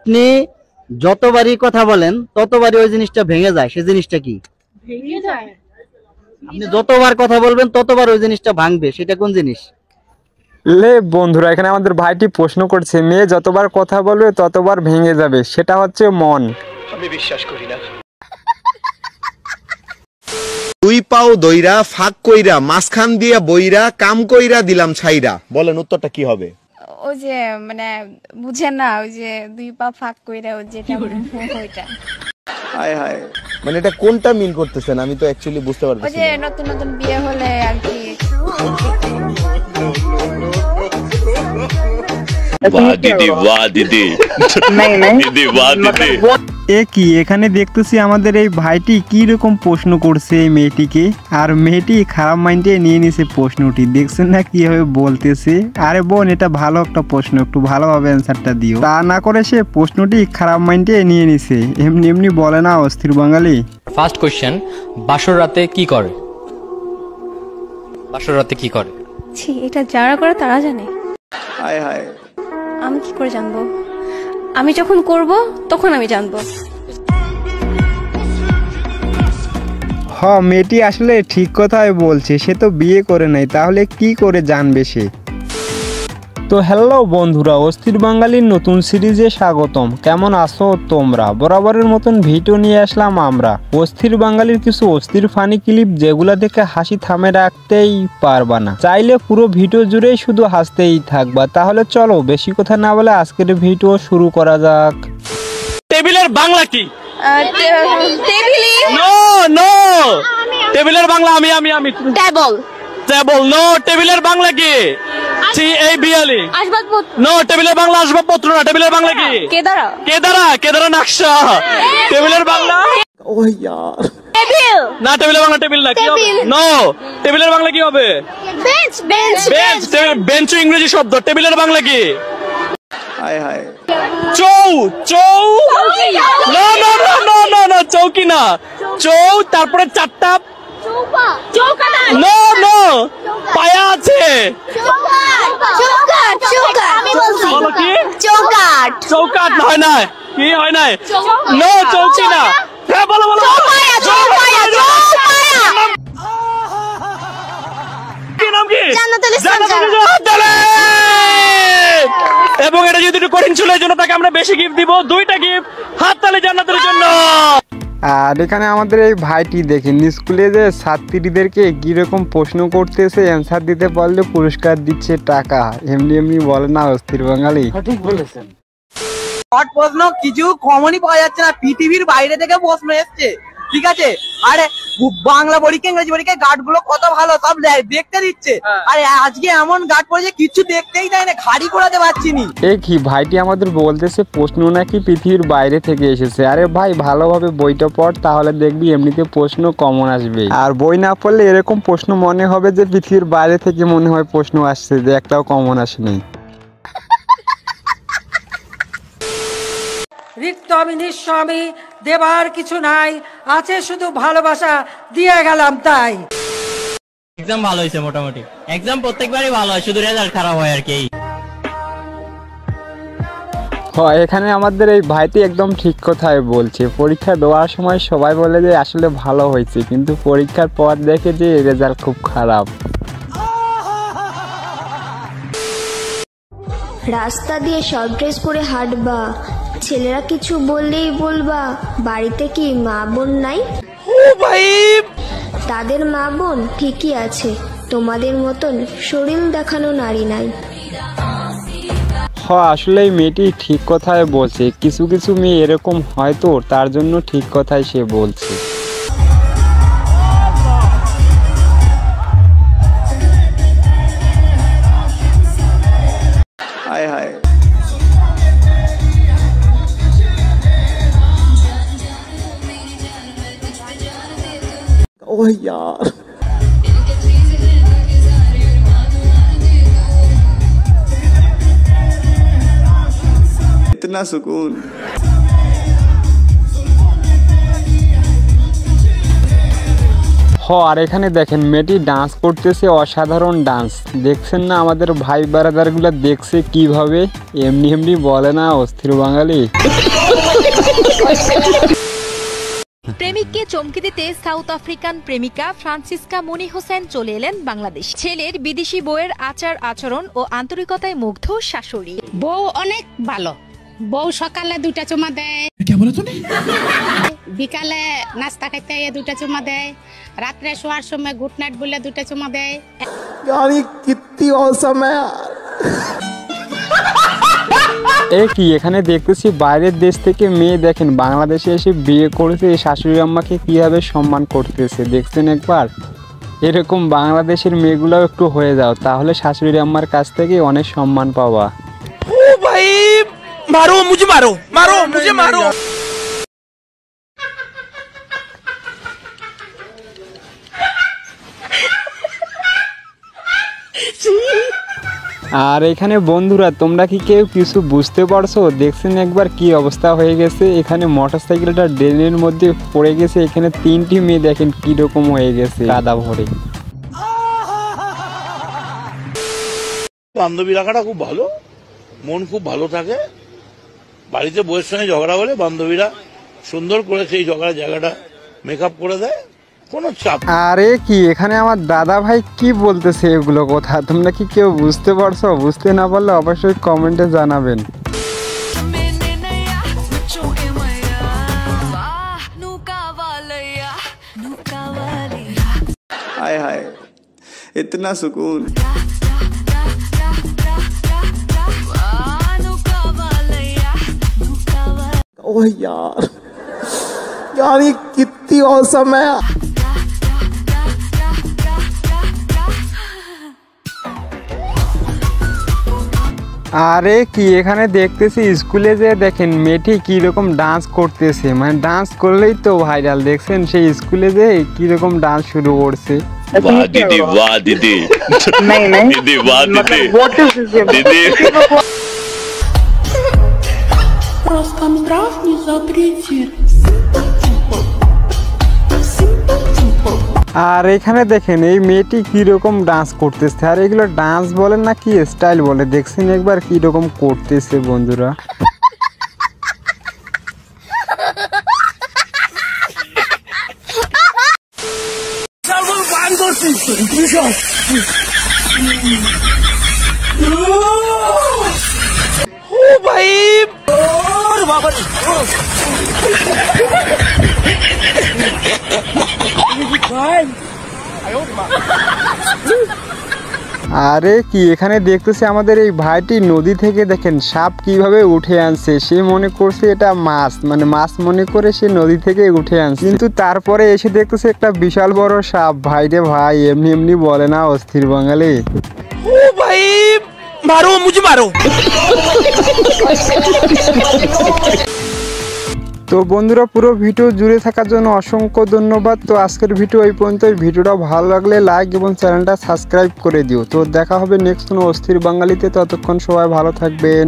আপনি যতবারই কথা বলেন ততবারই ওই জিনিসটা ভেঙে যায়, সে জিনিসটা কি? ভেঙে যায়? আপনি যতবার কথা বলবেন ততবার ওই জিনিসটা ভাঙবে, সেটা কোন জিনিস? লে বন্ধুরা, এখানে আমাদের ভাইটি প্রশ্ন করছে মেয়ে যতবার কথা বলবে ততবার ভেঙে যাবে, সেটা হচ্ছে মন। আমি বিশ্বাস করি না। দুই পাও দইরা ফাঁক কইরা মাঝখান দিয়া বইরা কাম কইরা দিলাম ছাইরা, বলেন উত্তরটা কি হবে? ওই যে মানে বুঝেন না, ওই যে দুই পা ফাঁক কইরা ওই যেটা ওইটা। হায় হায়, মানে এটা কোনটা মিন করতেছেন আমি তো অ্যাকচুয়ালি বুঝতে ওই পারতেছি যে না। নতুন নতুন বিয়ে হলে আর কি। वाह दीदी वाह दीदी दीदी वाह दीदी। এ কি, এখানে দেখতেছি আমাদের এই ভাইটি কি রকম প্রশ্ন করছে এই মেয়েটিকে, আর মেয়েটি খারাপ মাইন্ডে নিয়ে নিছে প্রশ্নটি। দেখছেন না কিভাবে বলতেছে? আরে বোন, এটা ভালো একটা প্রশ্ন, একটু ভালোভাবে অ্যান্সারটা দিও। তা না করে সে প্রশ্নটি খারাপ মাইন্ডে নিয়ে নিছে, এমনি এমনি বলে না অস্থির বাঙালি। ফার্স্ট কোশ্চেন, বাসর রাতে কি করে? বাসর রাতে কি করে? ছি, এটা যারা করে তারা জানে, হায় হায়, আমি কি করে জানবো? আমি যখন করব তখন আমি জানবো। মেয়েটি আসলে ঠিক কথাই বলছে, সে তো বিয়ে করে নাই, তাহলে কি করে জানবে সে? তো হ্যালো বন্ধুরা, অস্থির বাঙালির নতুন সিরিজে স্বাগতম। কেমন আছো তোমরা? বরাবরের মতন ভিডিও নিয়ে আসলাম আমরা। অস্থির বাঙালির কিছু অস্থির ফানি ক্লিপ, যেগুলা দেখে হাসি থামে রাখতেই পারবা না, চাইলে পুরো ভিডিও জুড়েই শুধু হাসতেই থাকবা। তাহলে চলো বেশি কথা না বলে আজকের ভিডিও শুরু করা যাক। টেবিলের বাংলা কি? টেবিলি। নো নো, টেবিলের বাংলা আমি আমি আমি টেবল। Table no. টেবিলের বাংলা কি? TABLE। আসবাবপত্র। নো, টেবিলের বাংলা আসবাবপত্র না। টেবিলের বাংলা কি? কেদারা। কেদারা, কেদারা নকশা। টেবিলের বাংলা ও ইয়ার, টেবিল। না, টেবিলের বাংলা টেবিল না। কি হবে? নো, টেবিলের বাংলা কি হবে? বেঞ্চ। বেঞ্চ। বেঞ্চ। বেঞ্চ ইংরেজি শব্দ। টেবিলের বাংলা কি? হায় হায়, চৌ। চৌ। No no no no no no, চৌকি না। চৌ, তারপরে চারটা। চৌকাঠ। নো নো, পায়া আছে। চৌকাঠ। চৌকাঠ। আমি বলছি। বলো কি? চৌকাঠ। চৌকাঠ হয় না। কি হয় না? নো, চৌকি না। হ্যাঁ বলো বলো। চৌপায়া। চৌপায়া। চৌপায়া। কি নাম কি? জান্নাতুল ইসলাম। জান্নাতুল ইসলাম। এবং এটা যদি একটু কঠিন ছিল, এই জন্য তাকে আমরা বেশি গিফট দিব, 2টা গিফট। হাততালি জান্নাতের জন্য। আর এখানে আমাদের এই ভাইটি দেখেন, স্কুলে যে ছাত্রীদেরকে কিরকম প্রশ্ন করতেছে, অ্যান্সার দিতে পারলে পুরস্কার দিচ্ছে টাকা। এমনি এমনি বলে না অস্থির বাঙালি। ঠিক বলেছেন। শর্ট প্রশ্ন কিছু কমনই পাওয়া যাচ্ছে না, পৃথিবীর বাইরে থেকে প্রশ্ন এসছে, ঠিক আছে? আরে বাংলা পরীক্ষা ইংরেজি পরীক্ষায় গার্ড গুলো কত ভালো, সব দেখতে দিচ্ছে। আরে আজকে এমন গার্ড পড়েছে কিচ্ছু দেখতেই দেয় না, খাড়ি করাতে পারছি নি। এ কি, ভাইটি আমাদের বলতেছে প্রশ্ন নাকি পৃথিবীর বাইরে থেকে এসেছে। আরে ভাই, ভালোভাবে বইটা পড়, তাহলে দেখবি এমনিতে প্রশ্ন কমন আসবে। আর বই না পড়লে এরকম প্রশ্ন মনে হবে যে পৃথিবীর বাইরে থেকে মনে হয় প্রশ্ন আসছে, যে একটাও কমন আসেনি। রিক্ত আমি নিঃস্ব, আমি দেবার কিছু নাই, আছে শুধু ভালোবাসা, দিয়ে গেলাম তাই। এক্সাম ভালো হয়েছে মোটামুটি। এক্সাম প্রত্যেকবারই ভালো হয়, শুধু রেজাল্ট খারাপ হয় আর কি। এখানে আমাদের এই ভাইটি একদম ঠিক কথাই বলছে। পরীক্ষা দেওয়ার সময় সবাই বলে যে আসলে ভালো হয়েছে, কিন্তু পরীক্ষার পর দেখে যে রেজাল্ট খুব খারাপ। রাস্তা দিয়ে শর্ট ড্রেস পরে হাঁটবা, ছেলেরা কিছু বললেই বলবা বাড়িতে কি মা বোন নাই? তাদের মা বোন ঠিকই আছে, তোমাদের মতন শরীর দেখানো নারী নাই। আসলে এই মেয়েটি ঠিক কথাই বলছে। কিছু কিছু মেয়ে এরকম হয়তো, তার জন্য ঠিক কথাই সে বলছে। হায় হায়, ओ यार, इतना सुकून। আর এখানে দেখেন মেয়েটি ডান্স করতেছে, অসাধারণ ডান্স। দেখছেন না আমাদের ভাই বারাদারগুলো দেখছে কিভাবে, এমনি এমনি বলে না অস্থির বাঙালি। প্রেমিককে চমকে দিতে সাউথ আফ্রিকান প্রেমিকা ফ্রান্সিসকা মনি হোসেন চলে এলেন বাংলাদেশ। ছেলের বিদেশি বউয়ের আচার আচরণ ও আন্তরিকতায় মুগ্ধ শাশুড়ি। বউ অনেক ভালো, বউ সকালে 2টা চুমা দেয়, বিকালে নাস্তা খাইতে 2টা চুমা দেয়, রাত্রে শোয়ার সময় গুড নাইট বলে 2টা চুমা দেয়। এ কি এখানে দেখতেছি বাইরের দেশ থেকে মেয়ে দেখেন বাংলাদেশে এসে বিয়ে করেছে, শাশুড়ি আম্মাকে কিভাবে সম্মান করতেছে দেখছেন একবার। এরকম বাংলাদেশের মেয়েগুলোও একটু হয়ে যাও, তাহলে শাশুড়ি আম্মার কাছ থেকে অনেক সম্মান পাওয়া। ও ভাই মারো মুঝে, মারো মারো মুঝে, মারো। আর এখানে বন্ধুরা তোমরা কি কেউ কিছু বুঝতে পারছো? দেখছেন একবার কি অবস্থা হয়ে গেছে। এখানে মোটরসাইকেলটা ড্রেনের মধ্যে পড়ে গেছে, এখানে 3টি মেয়ে দেখেন কি রকম হয়ে গেছে কাদা ভরে। বান্ধবী রাখাটা খুব ভালো, মন খুব ভালো থাকে। বাড়িতে বউয়ের সঙ্গে ঝগড়া হলে বান্ধবীরা সুন্দর করে সেই ঝগড়া জায়গাটা মেকআপ করে দেয়, কোনো চাপ। আরে কি এখানে আমার দাদা ভাই কি বলতেছে এগুলো কথা, তোমরা কি কেউ বুঝতে পারছো? বুঝতে না পারলে অবশ্যই কমেন্টে জানাবেন। हाय हाय इतना सुकून। ओह यार यार ये कितनी औसम है। আরে কি এখানে দেখতেছি স্কুলে যে দেখেন মেয়েটি কি রকম ডান্স করতেছে, মানে ডান্স করলেই তো ভাইরাল। দেখছেন সেই স্কুলে যে কি রকম ডান্স শুরু করছে। वाह दीदी, वाह दीदी, नहीं नहीं दीदी, वाह दीदी, दीदी। Роскомздрав не запретит. আর এখানে দেখেন এই মেয়েটি কি রকম ডান্স করতেছে, আর এগুলো ডান্স বলেন না কি স্টাইল বলে, দেখছেন একবার কি রকম করতেছে বন্ধুরা। ও ভাই বাবা, আরে কি এখানে দেখতেছি আমাদের এই ভাইটি নদী থেকে দেখেন সাপ কিভাবে উঠে আনছে। সে মনে করছে এটা মাছ, মানে মাছ মনে করে সে নদী থেকে উঠে আনছে, কিন্তু তারপরে এসে দেখতেছে একটা বিশাল বড় সাপ। ভাই রে ভাই, এমনি এমনি বলে না অস্থির বাঙালি। ও ভাই মারো মুঝে, মারো। তো বন্ধুরা পুরো ভিডিও জুড়ে থাকার জন্য অসংখ্য ধন্যবাদ। তো আজকের ভিডিও এই পর্যন্ত। ভিডিওটা ভালো লাগলে লাইক এবং চ্যানেলটা সাবস্ক্রাইব করে দিও। তো দেখা হবে নেক্সট কোনো অস্থির বাঙালিতে, ততক্ষণ সবাই ভালো থাকবেন।